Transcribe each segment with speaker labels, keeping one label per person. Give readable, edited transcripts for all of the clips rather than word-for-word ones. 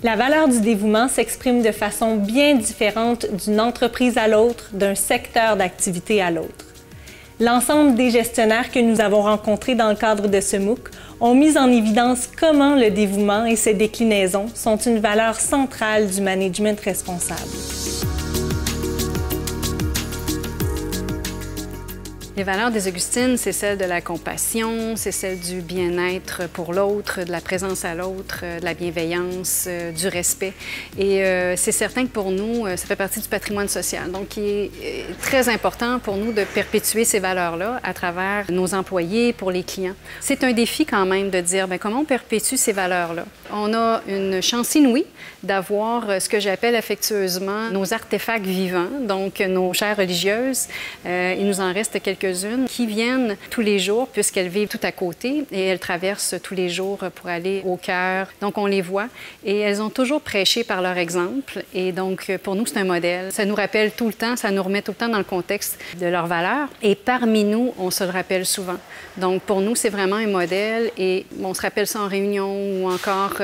Speaker 1: La valeur du dévouement s'exprime de façon bien différente d'une entreprise à l'autre, d'un secteur d'activité à l'autre. L'ensemble des gestionnaires que nous avons rencontrés dans le cadre de ce MOOC ont mis en évidence comment le dévouement et ses déclinaisons sont une valeur centrale du management responsable.
Speaker 2: Les valeurs des Augustines, c'est celle de la compassion, c'est celle du bien-être pour l'autre, de la présence à l'autre, de la bienveillance, du respect. Et c'est certain que pour nous, ça fait partie du patrimoine social. Donc, il est très important pour nous de perpétuer ces valeurs-là à travers nos employés, pour les clients. C'est un défi quand même de dire, bien, comment on perpétue ces valeurs-là? On a une chance inouïe d'avoir ce que j'appelle affectueusement nos artefacts vivants, donc nos chairs religieuses. Il nous en reste quelques-unes qui viennent tous les jours puisqu'elles vivent tout à côté et elles traversent tous les jours pour aller au cœur. Donc, on les voit et elles ont toujours prêché par leur exemple. Et donc, pour nous, c'est un modèle. Ça nous rappelle tout le temps, ça nous remet tout le temps dans le contexte de leurs valeurs. Et parmi nous, on se le rappelle souvent. Donc, pour nous, c'est vraiment un modèle et on se rappelle ça en réunion ou encore,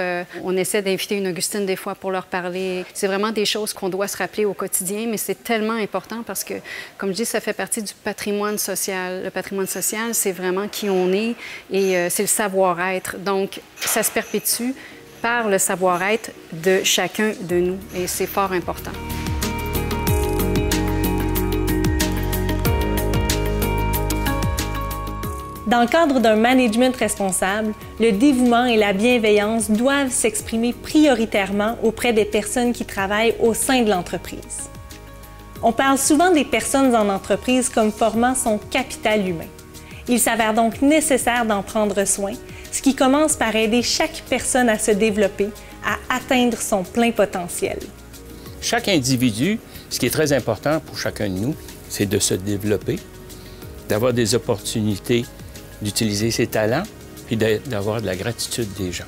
Speaker 2: on essaie d'inviter une Augustine des fois pour leur parler. C'est vraiment des choses qu'on doit se rappeler au quotidien, mais c'est tellement important parce que, comme je dis, ça fait partie du patrimoine social. Le patrimoine social, c'est vraiment qui on est et c'est le savoir-être. Donc, ça se perpétue par le savoir-être de chacun de nous et c'est fort important.
Speaker 1: Dans le cadre d'un management responsable, le dévouement et la bienveillance doivent s'exprimer prioritairement auprès des personnes qui travaillent au sein de l'entreprise. On parle souvent des personnes en entreprise comme formant son capital humain. Il s'avère donc nécessaire d'en prendre soin, ce qui commence par aider chaque personne à se développer, à atteindre son plein potentiel.
Speaker 3: Chaque individu, ce qui est très important pour chacun de nous, c'est de se développer, d'avoir des opportunités d'utiliser ses talents, puis d'avoir de la gratitude des gens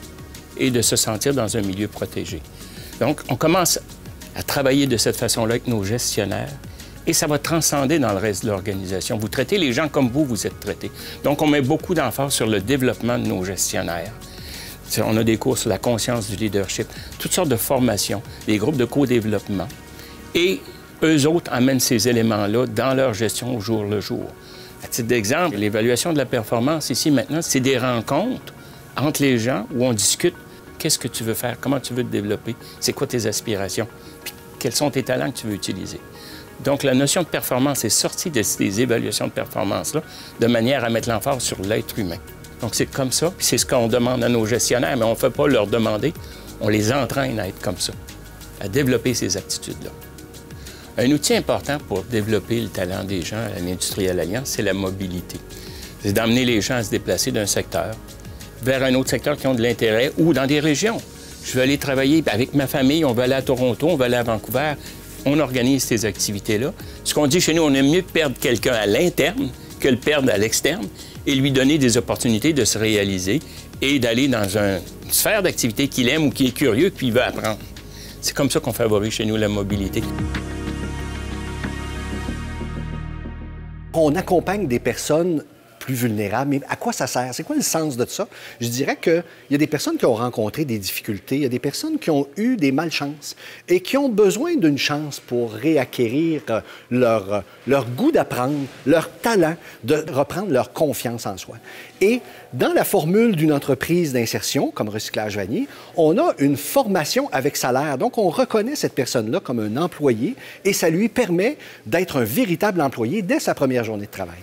Speaker 3: et de se sentir dans un milieu protégé. Donc, on commence à travailler de cette façon-là avec nos gestionnaires et ça va transcender dans le reste de l'organisation. Vous traitez les gens comme vous êtes traités. Donc, on met beaucoup d'emphase sur le développement de nos gestionnaires. On a des cours sur la conscience du leadership, toutes sortes de formations, des groupes de co-développement. Et eux autres amènent ces éléments-là dans leur gestion au jour le jour. À titre d'exemple, l'évaluation de la performance ici, maintenant, c'est des rencontres entre les gens où on discute. Qu'est-ce que tu veux faire? Comment tu veux te développer? C'est quoi tes aspirations? Puis, quels sont tes talents que tu veux utiliser? Donc, la notion de performance est sortie de ces évaluations de performance-là de manière à mettre l'emphase sur l'être humain. Donc, c'est comme ça. Puis, c'est ce qu'on demande à nos gestionnaires, mais on ne fait pas leur demander. On les entraîne à être comme ça, à développer ces aptitudes-là. Un outil important pour développer le talent des gens à l'Industrielle Alliance, c'est la mobilité. C'est d'amener les gens à se déplacer d'un secteur vers un autre secteur qui ont de l'intérêt ou dans des régions. Je veux aller travailler avec ma famille, on va aller à Toronto, on va aller à Vancouver. On organise ces activités-là. Ce qu'on dit chez nous, on aime mieux perdre quelqu'un à l'interne que le perdre à l'externe et lui donner des opportunités de se réaliser et d'aller dans une sphère d'activité qu'il aime ou qui est curieux puis il veut apprendre. C'est comme ça qu'on favorise chez nous la mobilité.
Speaker 4: On accompagne des personnes plus vulnérables, mais à quoi ça sert? C'est quoi le sens de ça? Je dirais qu'il y a des personnes qui ont rencontré des difficultés, il y a des personnes qui ont eu des malchances et qui ont besoin d'une chance pour réacquérir leur goût d'apprendre, leur talent, de reprendre leur confiance en soi. Et dans la formule d'une entreprise d'insertion, comme Recyclage Vanier, on a une formation avec salaire. Donc, on reconnaît cette personne-là comme un employé et ça lui permet d'être un véritable employé dès sa première journée de travail.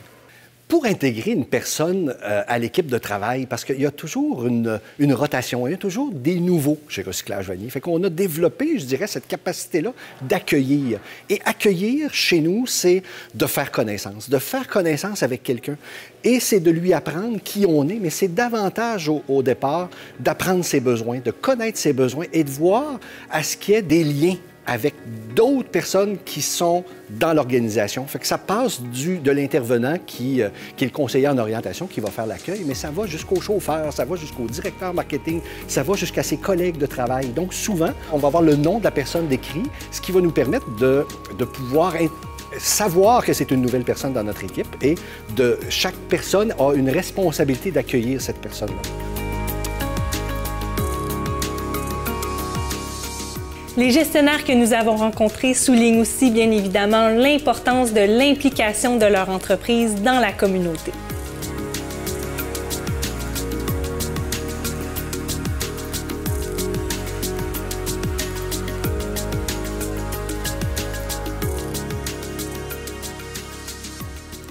Speaker 4: Pour intégrer une personne à l'équipe de travail, parce qu'il y a toujours une rotation, il y a toujours des nouveaux chez Recyclage Vanier. Fait qu'on a développé, je dirais, cette capacité-là d'accueillir. Et accueillir, chez nous, c'est de faire connaissance avec quelqu'un. Et c'est de lui apprendre qui on est, mais c'est davantage au départ d'apprendre ses besoins, de connaître ses besoins et de voir à ce qu'il y ait des liens avec d'autres personnes qui sont dans l'organisation. Fait que ça passe de l'intervenant qui est le conseiller en orientation qui va faire l'accueil, mais ça va jusqu'au chauffeur, ça va jusqu'au directeur marketing, ça va jusqu'à ses collègues de travail. Donc souvent, on va avoir le nom de la personne décrit, ce qui va nous permettre de pouvoir savoir que c'est une nouvelle personne dans notre équipe et chaque personne a une responsabilité d'accueillir cette personne-là.
Speaker 1: Les gestionnaires que nous avons rencontrés soulignent aussi, bien évidemment, l'importance de l'implication de leur entreprise dans la communauté.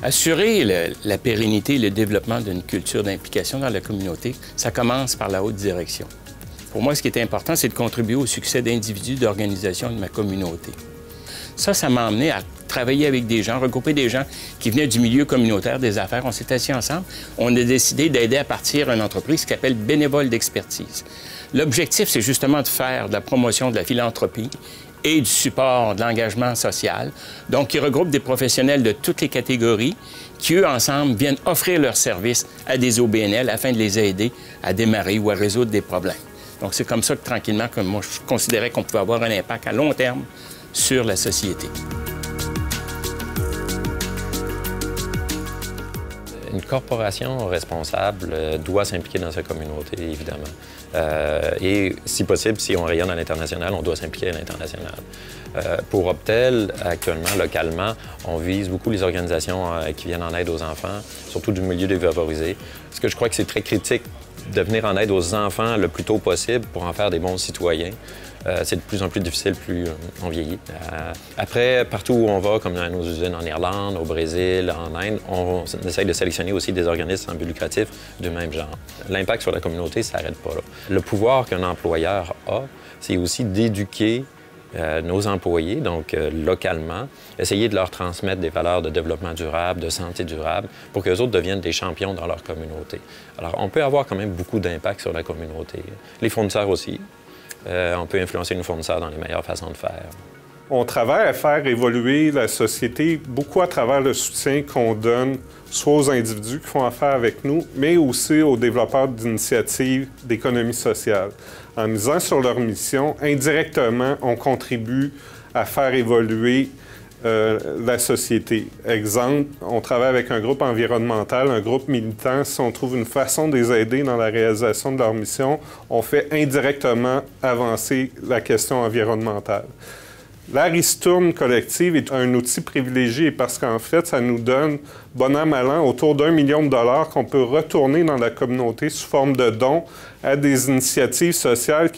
Speaker 3: Assurer la pérennité et le développement d'une culture d'implication dans la communauté, ça commence par la haute direction. Pour moi, ce qui est important, c'est de contribuer au succès d'individus, d'organisations de ma communauté. Ça m'a amené à travailler avec des gens, regrouper des gens qui venaient du milieu communautaire des affaires. On s'est assis ensemble. On a décidé d'aider à partir une entreprise qui s'appelle Bénévoles d'expertise. L'objectif, c'est justement de faire de la promotion de la philanthropie et du support de l'engagement social. Donc, ils regroupent des professionnels de toutes les catégories qui, eux, ensemble, viennent offrir leurs services à des OBNL afin de les aider à démarrer ou à résoudre des problèmes. Donc, c'est comme ça que, tranquillement, que moi, je considérais qu'on pouvait avoir un impact à long terme sur la société.
Speaker 5: Une corporation responsable doit s'impliquer dans sa communauté, évidemment. Et si possible, si on rayonne à l'international, on doit s'impliquer à l'international. Pour Optel, actuellement, localement, on vise beaucoup les organisations qui viennent en aide aux enfants, surtout du milieu défavorisé. Parce que je crois que c'est très critique de venir en aide aux enfants le plus tôt possible pour en faire des bons citoyens. C'est de plus en plus difficile plus on vieillit. Après, partout où on va, comme dans nos usines en Irlande, au Brésil, en Inde, on essaye de sélectionner aussi des organismes sans but lucratif du même genre. L'impact sur la communauté ne s'arrête pas là. Le pouvoir qu'un employeur a, c'est aussi d'éduquer nos employés, donc localement, essayer de leur transmettre des valeurs de développement durable, de santé durable, pour qu'eux autres deviennent des champions dans leur communauté. Alors, on peut avoir quand même beaucoup d'impact sur la communauté. Les fournisseurs aussi. On peut influencer nos fournisseurs dans les meilleures façons de faire.
Speaker 6: On travaille à faire évoluer la société beaucoup à travers le soutien qu'on donne soit aux individus qui font affaire avec nous, mais aussi aux développeurs d'initiatives d'économie sociale. En misant sur leur mission, indirectement, on contribue à faire évoluer la société. Exemple, on travaille avec un groupe environnemental, un groupe militant. Si on trouve une façon de les aider dans la réalisation de leur mission, on fait indirectement avancer la question environnementale. La ristourne collective est un outil privilégié parce qu'en fait, ça nous donne, bon an, mal an, autour d'1 million de dollars qu'on peut retourner dans la communauté sous forme de dons à des initiatives sociales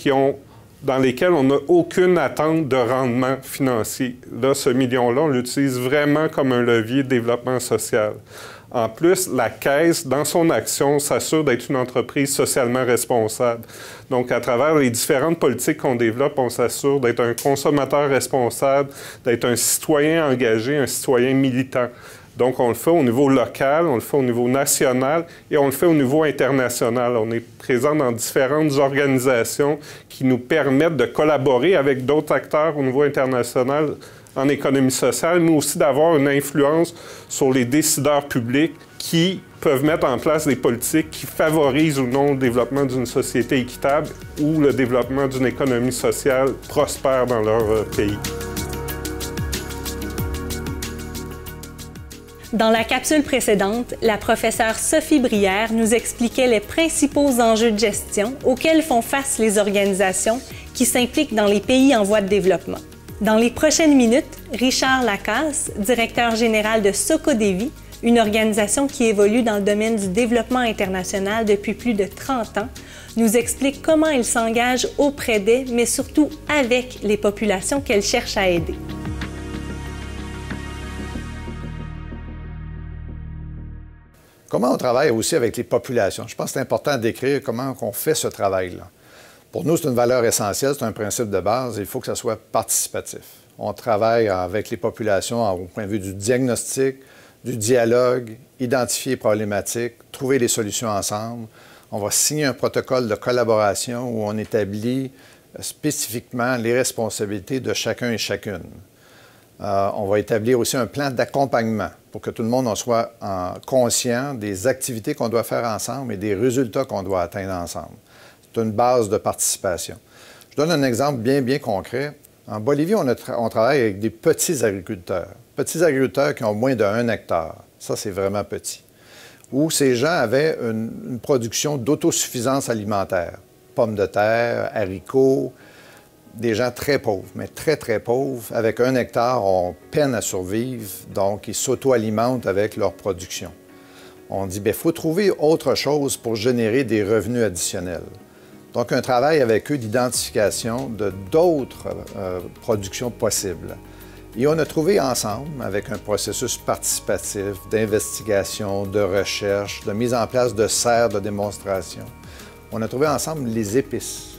Speaker 6: dans lesquelles on n'a aucune attente de rendement financier. Là, ce million-là, on l'utilise vraiment comme un levier de développement social. En plus, la Caisse, dans son action, s'assure d'être une entreprise socialement responsable. Donc, à travers les différentes politiques qu'on développe, on s'assure d'être un consommateur responsable, d'être un citoyen engagé, un citoyen militant. Donc, on le fait au niveau local, on le fait au niveau national et on le fait au niveau international. On est présent dans différentes organisations qui nous permettent de collaborer avec d'autres acteurs au niveau international en économie sociale, mais aussi d'avoir une influence sur les décideurs publics qui peuvent mettre en place des politiques qui favorisent ou non le développement d'une société équitable ou le développement d'une économie sociale prospère dans leur pays.
Speaker 1: Dans la capsule précédente, la professeure Sophie Brière nous expliquait les principaux enjeux de gestion auxquels font face les organisations qui s'impliquent dans les pays en voie de développement. Dans les prochaines minutes, Richard Lacasse, directeur général de Socodevi, une organisation qui évolue dans le domaine du développement international depuis plus de 30 ans, nous explique comment il s'engage auprès des, mais surtout avec les populations qu'elle cherche à aider.
Speaker 7: Comment on travaille aussi avec les populations? Je pense que c'est important de décrire comment on fait ce travail-là. Pour nous, c'est une valeur essentielle, c'est un principe de base, il faut que ça soit participatif. On travaille avec les populations au point de vue du diagnostic, du dialogue, identifier les problématiques, trouver les solutions ensemble. On va signer un protocole de collaboration où on établit spécifiquement les responsabilités de chacun et chacune. On va établir aussi un plan d'accompagnement pour que tout le monde en soit conscient des activités qu'on doit faire ensemble et des résultats qu'on doit atteindre ensemble. C'est une base de participation. Je donne un exemple bien concret. En Bolivie, on travaille avec des petits agriculteurs qui ont moins de 1 hectare. Ça, c'est vraiment petit. Où ces gens avaient une production d'autosuffisance alimentaire. Pommes de terre, haricots, des gens très pauvres, mais très, très pauvres. Avec 1 hectare, on peine à survivre, donc ils s'auto-alimentent avec leur production. On dit, bien, il faut trouver autre chose pour générer des revenus additionnels. Donc, un travail avec eux d'identification de d'autres productions possibles. Et on a trouvé ensemble, avec un processus participatif, d'investigation, de recherche, de mise en place de serres de démonstration, on a trouvé ensemble les épices.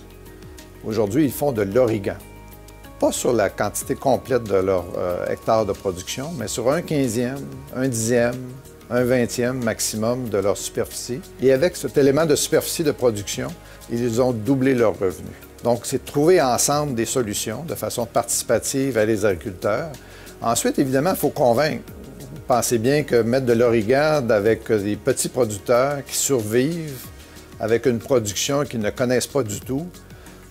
Speaker 7: Aujourd'hui, ils font de l'origan. Pas sur la quantité complète de leur hectare de production, mais sur 1/15e, 1/10e, 1/20e maximum de leur superficie. Et avec cet élément de superficie de production, ils ont doublé leurs revenus. Donc, c'est de trouver ensemble des solutions de façon participative à les agriculteurs. Ensuite, évidemment, il faut convaincre. Pensez bien que mettre de l'origan avec des petits producteurs qui survivent avec une production qu'ils ne connaissent pas du tout,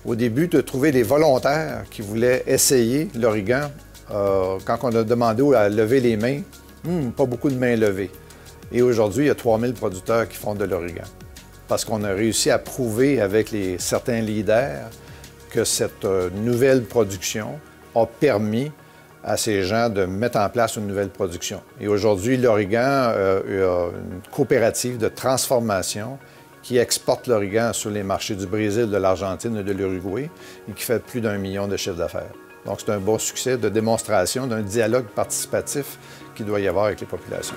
Speaker 7: au début, de trouver des volontaires qui voulaient essayer l'origan. Quand on a demandé à lever les mains, pas beaucoup de mains levées. Et aujourd'hui, il y a 3000 producteurs qui font de l'origan. Parce qu'on a réussi à prouver avec certains leaders que cette nouvelle production a permis à ces gens de mettre en place une nouvelle production. Et aujourd'hui, l'origan a une coopérative de transformation qui exporte l'origan sur les marchés du Brésil, de l'Argentine et de l'Uruguay et qui fait plus d'1 million de chiffre d'affaires. Donc, c'est un beau succès de démonstration d'un dialogue participatif qu'il doit y avoir avec les populations.